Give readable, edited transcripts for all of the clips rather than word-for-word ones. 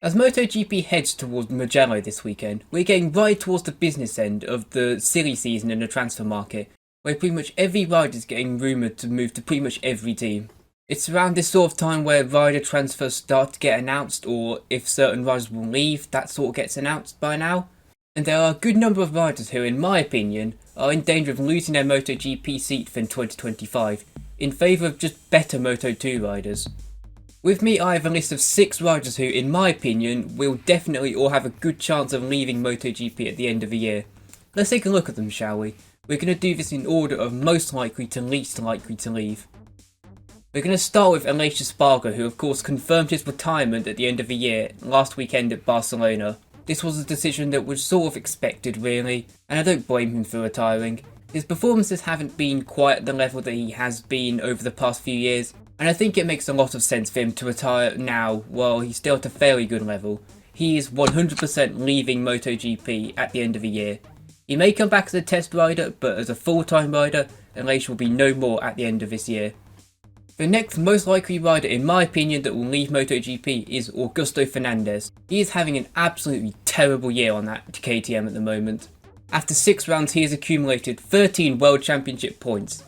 As MotoGP heads towards Mugello this weekend, we're getting right towards the business end of the silly season in the transfer market, where pretty much every rider is getting rumoured to move to pretty much every team. It's around this sort of time where rider transfers start to get announced, or if certain riders will leave, that sort of gets announced by now. And there are a good number of riders who, in my opinion, are in danger of losing their MotoGP seat for 2025, in favour of just better Moto2 riders. With me, I have a list of 6 riders who, in my opinion, will definitely or have a good chance of leaving MotoGP at the end of the year. Let's take a look at them, shall we? We're going to do this in order of most likely to least likely to leave. We're going to start with Aleix Espargaro, who of course confirmed his retirement at the end of the year last weekend at Barcelona. This was a decision that was sort of expected really, and I don't blame him for retiring. His performances haven't been quite at the level that he has been over the past few years, and I think it makes a lot of sense for him to retire now while he's still at a fairly good level. He is 100% leaving MotoGP at the end of the year. He may come back as a test rider, but as a full-time rider, Aleix will be no more at the end of this year. The next most likely rider in my opinion that will leave MotoGP is Augusto Fernandez. He is having an absolutely terrible year on that KTM at the moment. After 6 rounds he has accumulated 13 World Championship points.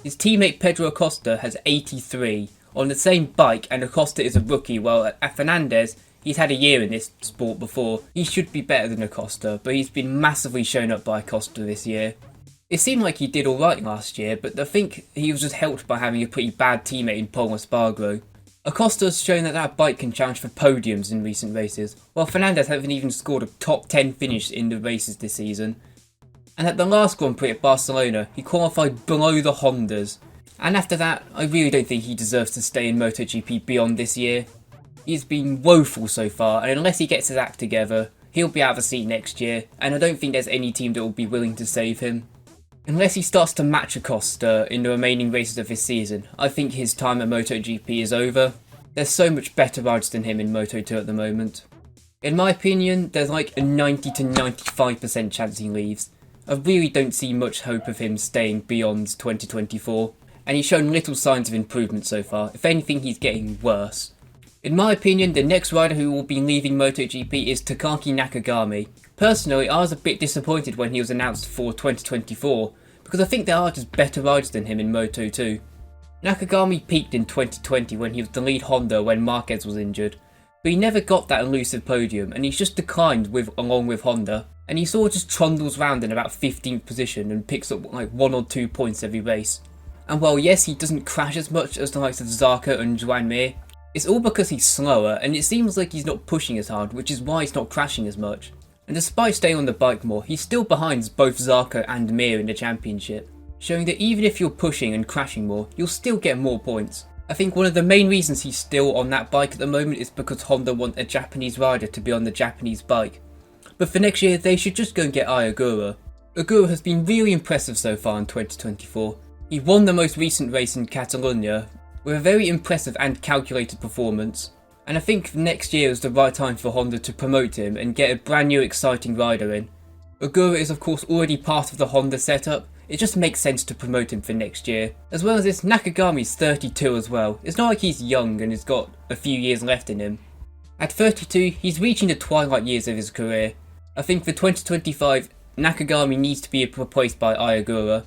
His teammate Pedro Acosta has 83 on the same bike, and Acosta is a rookie, while at Fernandez he's had a year in this sport before. He should be better than Acosta, but he's been massively shown up by Acosta this year. It seemed like he did alright last year, but I think he was just helped by having a pretty bad teammate in Aleix Espargaro. Acosta has shown that bike can challenge for podiums in recent races, while Fernandez hasn't even scored a top 10 finish in the races this season. And at the last Grand Prix at Barcelona, he qualified below the Hondas. And after that, I really don't think he deserves to stay in MotoGP beyond this year. He's been woeful so far, and unless he gets his act together, he'll be out of a seat next year, and I don't think there's any team that will be willing to save him. Unless he starts to match Acosta in the remaining races of this season, I think his time at MotoGP is over. There's so much better riders than him in Moto2 at the moment. In my opinion, there's like a 90 to 95% chance he leaves. I really don't see much hope of him staying beyond 2024, and he's shown little signs of improvement so far. If anything, he's getting worse. In my opinion, the next rider who will be leaving MotoGP is Takaaki Nakagami. Personally, I was a bit disappointed when he was announced for 2024, because I think there are just better riders than him in Moto2. Nakagami peaked in 2020 when he was the lead Honda when Marquez was injured, but he never got that elusive podium, and he's just declined along with Honda, and he sort of just trundles around in about 15th position and picks up like 1 or 2 points every race. And while yes, he doesn't crash as much as the likes of Zarco and Joan Mir, it's all because he's slower, and it seems like he's not pushing as hard, which is why he's not crashing as much. And despite staying on the bike more, he's still behind both Zarco and Mir in the championship, showing that even if you're pushing and crashing more, you'll still get more points. I think one of the main reasons he's still on that bike at the moment is because Honda want a Japanese rider to be on the Japanese bike. But for next year, they should just go and get Agura. Agura has been really impressive so far in 2024. He won the most recent race in Catalonia with a very impressive and calculated performance. And I think next year is the right time for Honda to promote him and get a brand new exciting rider in. Agura is of course already part of the Honda setup, it just makes sense to promote him for next year. As well as this, Nakagami's 32 as well. It's not like he's young and has got a few years left in him. At 32, he's reaching the twilight years of his career. I think for 2025, Nakagami needs to be replaced by Agura.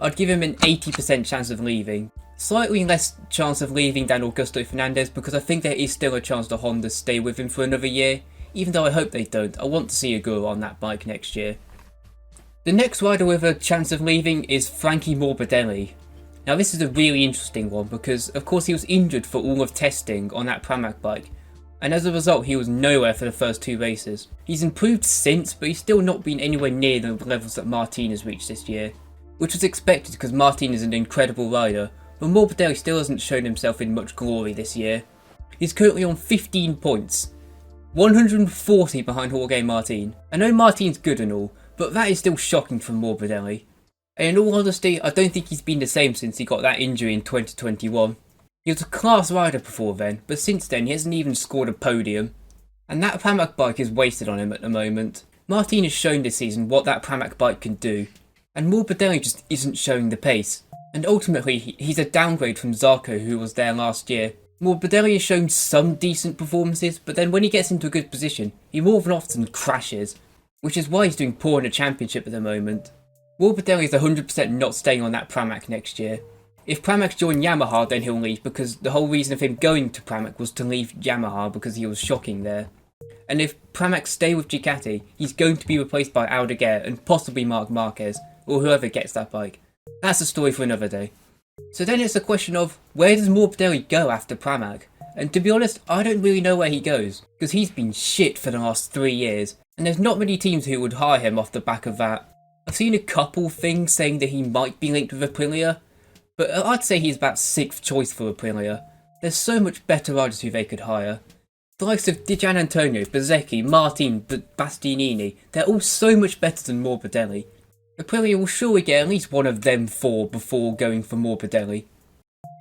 I'd give him an 80% chance of leaving. Slightly less chance of leaving than Augusto Fernandez, because I think there is still a chance the Honda stay with him for another year. Even though I hope they don't, I want to see Agura on that bike next year. The next rider with a chance of leaving is Franco Morbidelli. Now this is a really interesting one because of course he was injured for all of testing on that Pramac bike, and as a result he was nowhere for the first 2 races. He's improved since, but he's still not been anywhere near the levels that Martin has reached this year, which was expected because Martin is an incredible rider. But Morbidelli still hasn't shown himself in much glory this year. He's currently on 15 points, 140 behind Jorge Martin. I know Martin's good and all, but that is still shocking from Morbidelli. And in all honesty, I don't think he's been the same since he got that injury in 2021. He was a class rider before then, but since then he hasn't even scored a podium. And that Pramac bike is wasted on him at the moment. Martin has shown this season what that Pramac bike can do, and Morbidelli just isn't showing the pace. And ultimately, he's a downgrade from Zarco, who was there last year. Morbidelli has shown some decent performances, but then when he gets into a good position, he more than often crashes, which is why he's doing poor in the championship at the moment. Morbidelli is 100% not staying on that Pramac next year. If Pramac join Yamaha, then he'll leave, because the whole reason of him going to Pramac was to leave Yamaha because he was shocking there. And if Pramac stay with Ducati, he's going to be replaced by Aldeguer and possibly Marc Marquez, or whoever gets that bike. That's a story for another day. So then it's a question of, where does Morbidelli go after Pramac? And to be honest, I don't really know where he goes, because he's been shit for the last 3 years, and there's not many teams who would hire him off the back of that. I've seen a couple things saying that he might be linked with Aprilia, but I'd say he's about 6th choice for Aprilia. There's so much better riders who they could hire. The likes of Di Gianantonio, Bezzecchi, Martin, Bastianini, they're all so much better than Morbidelli. Aprilia will surely get at least one of them 4 before going for Morbidelli.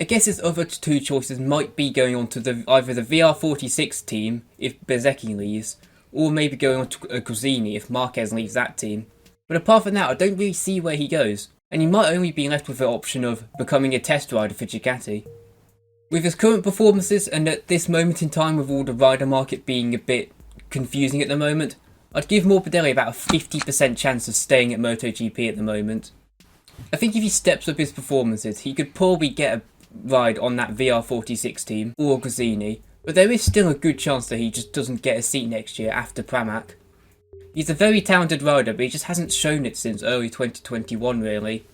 I guess his other 2 choices might be going on to either the VR46 team if Bezzecchi leaves, or maybe going on to Gresini if Marquez leaves that team. But apart from that, I don't really see where he goes, and he might only be left with the option of becoming a test rider for Ducati. With his current performances, and at this moment in time with all the rider market being a bit confusing at the moment, I'd give Morbidelli about a 50% chance of staying at MotoGP at the moment. I think if he steps up his performances, he could probably get a ride on that VR46 team, or Gresini, but there is still a good chance that he just doesn't get a seat next year after Pramac. He's a very talented rider, but he just hasn't shown it since early 2021 really.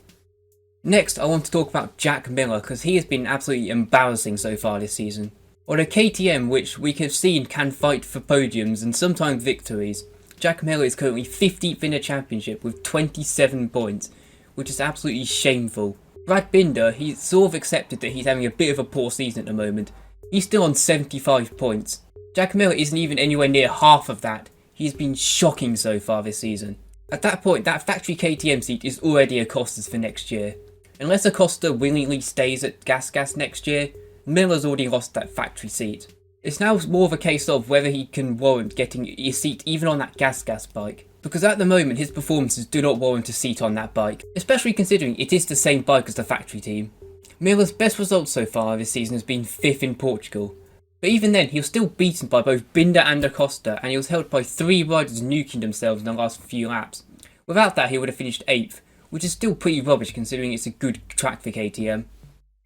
Next, I want to talk about Jack Miller, because he has been absolutely embarrassing so far this season. On a KTM which we have seen can fight for podiums and sometimes victories, Jack Miller is currently 15th in the championship with 27 points, which is absolutely shameful. Brad Binder, he's sort of accepted that he's having a bit of a poor season at the moment. He's still on 75 points. Jack Miller isn't even anywhere near half of that. He's been shocking so far this season. At that point, that factory KTM seat is already Acosta's for next year. Unless Acosta willingly stays at Gas next year, Miller's already lost that factory seat. It's now more of a case of whether he can warrant getting a seat even on that Gas bike, because at the moment his performances do not warrant a seat on that bike, especially considering it is the same bike as the factory team. Miller's best result so far this season has been 5th in Portugal, but even then he was still beaten by both Binder and Acosta, and he was held by 3 riders nuking themselves in the last few laps. Without that he would have finished 8th, which is still pretty rubbish considering it's a good track for KTM.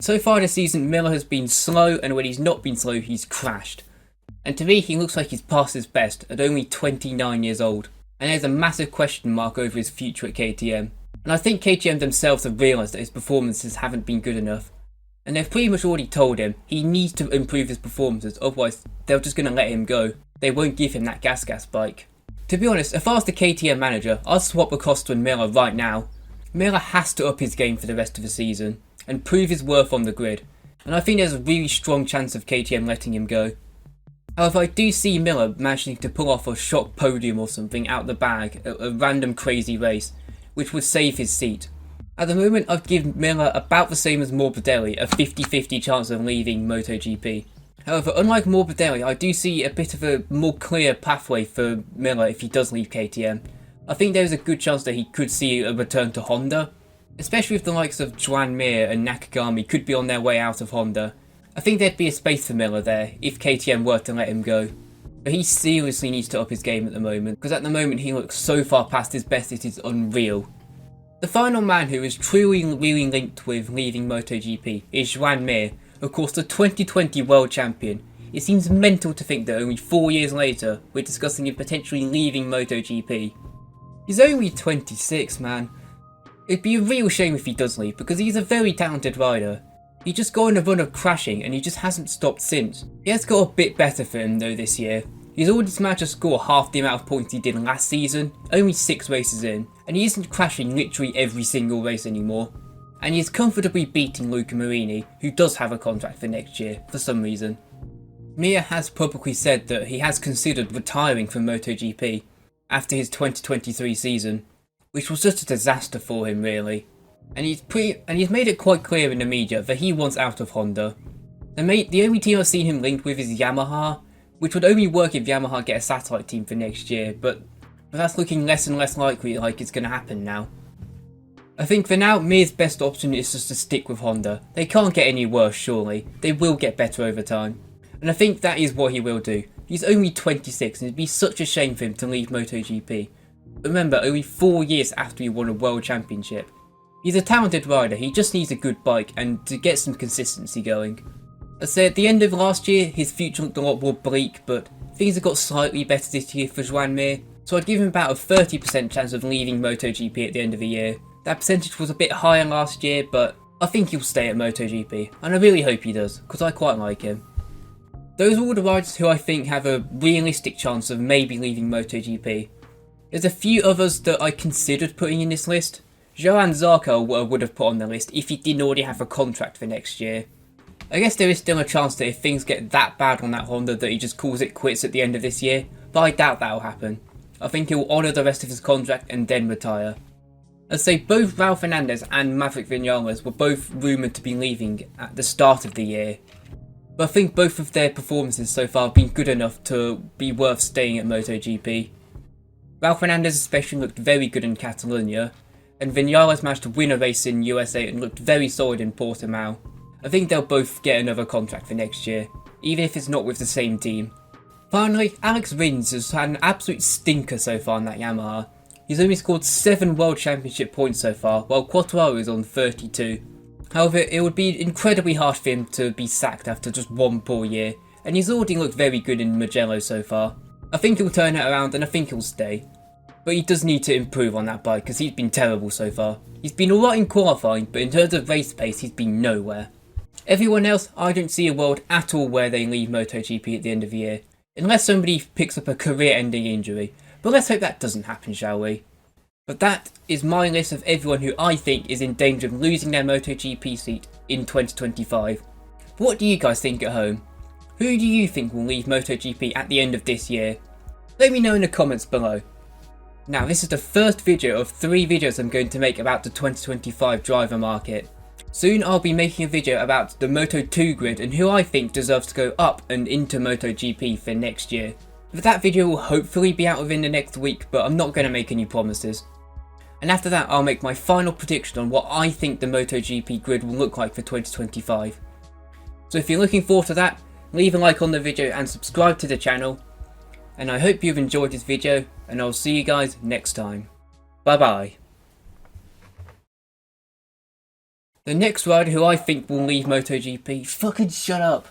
So far this season, Miller has been slow, and when he's not been slow, he's crashed. And to me, he looks like he's past his best at only 29 years old. And there's a massive question mark over his future at KTM. And I think KTM themselves have realised that his performances haven't been good enough. And they've pretty much already told him he needs to improve his performances, otherwise they're just going to let him go. They won't give him that gas bike. To be honest, if I was the KTM manager, I'd swap Acosta and Miller right now. Miller has to up his game for the rest of the season and prove his worth on the grid, and I think there's a really strong chance of KTM letting him go. However, I do see Miller managing to pull off a shock podium or something out the bag at a random crazy race, which would save his seat. At the moment, I'd give Miller about the same as Morbidelli, a 50-50 chance of leaving MotoGP. However, unlike Morbidelli, I do see a bit of a more clear pathway for Miller if he does leave KTM. I think there's a good chance that he could see a return to Honda, especially if the likes of Joan Mir and Nakagami could be on their way out of Honda. I think there'd be a space for Miller there if KTM were to let him go. But he seriously needs to up his game at the moment, because at the moment he looks so far past his best it is unreal. The final man who is truly really linked with leaving MotoGP is Joan Mir, of course the 2020 World Champion. It seems mental to think that only 4 years later we're discussing him potentially leaving MotoGP. He's only 26, man. It'd be a real shame if he does leave, because he's a very talented rider. He just got on a run of crashing and he just hasn't stopped since. He has got a bit better for him though this year. He's already managed to score half the amount of points he did last season, only 6 races in, and he isn't crashing literally every single race anymore. And he is comfortably beating Luca Marini, who does have a contract for next year, for some reason. Mir has publicly said that he has considered retiring from MotoGP after his 2023 season, which was just a disaster for him really. And he's made it quite clear in the media that he wants out of Honda. The only team I've seen him linked with is Yamaha, which would only work if Yamaha get a satellite team for next year, but that's looking less and less likely like it's going to happen now. I think for now, Mir's best option is just to stick with Honda. They can't get any worse, surely. They will get better over time. And I think that is what he will do. He's only 26 and it'd be such a shame for him to leave MotoGP. Remember, only 4 years after he won a World Championship. He's a talented rider, he just needs a good bike and to get some consistency going. I say at the end of last year, his future looked a lot more bleak, but things have got slightly better this year for Joan Mir, so I'd give him about a 30% chance of leaving MotoGP at the end of the year. That percentage was a bit higher last year, but I think he'll stay at MotoGP, and I really hope he does, because I quite like him. Those are all the riders who I think have a realistic chance of maybe leaving MotoGP. There's a few others that I considered putting in this list. Joan Zarco would have put on the list if he didn't already have a contract for next year. I guess there is still a chance that if things get that bad on that Honda that he just calls it quits at the end of this year, but I doubt that'll happen. I think he'll honour the rest of his contract and then retire. I'd say both Raul Fernandez and Maverick Vinales were both rumoured to be leaving at the start of the year, but I think both of their performances so far have been good enough to be worth staying at MotoGP. Raul Fernandez especially looked very good in Catalonia, and Vinales managed to win a race in USA and looked very solid in Portimao. I think they'll both get another contract for next year, even if it's not with the same team. Finally, Alex Rins has had an absolute stinker so far in that Yamaha. He's only scored 7 World Championship points so far, while Quartararo is on 32. However, it would be incredibly harsh for him to be sacked after just one poor year, and he's already looked very good in Mugello so far. I think he'll turn it around and I think he'll stay. But he does need to improve on that bike because he's been terrible so far. He's been alright in qualifying, but in terms of race pace he's been nowhere. Everyone else, I don't see a world at all where they leave MotoGP at the end of the year, unless somebody picks up a career-ending injury. But let's hope that doesn't happen, shall we? But that is my list of everyone who I think is in danger of losing their MotoGP seat in 2025. But what do you guys think at home? Who do you think will leave MotoGP at the end of this year? Let me know in the comments below. Now, this is the first video of 3 videos I'm going to make about the 2025 driver market. Soon I'll be making a video about the Moto2 grid and who I think deserves to go up and into MotoGP for next year. But that video will hopefully be out within the next week, but I'm not going to make any promises. And after that I'll make my final prediction on what I think the MotoGP grid will look like for 2025. So if you're looking forward to that, leave a like on the video and subscribe to the channel. And I hope you've enjoyed this video, and I'll see you guys next time. Bye bye. The next rider who I think will leave MotoGP, fucking shut up.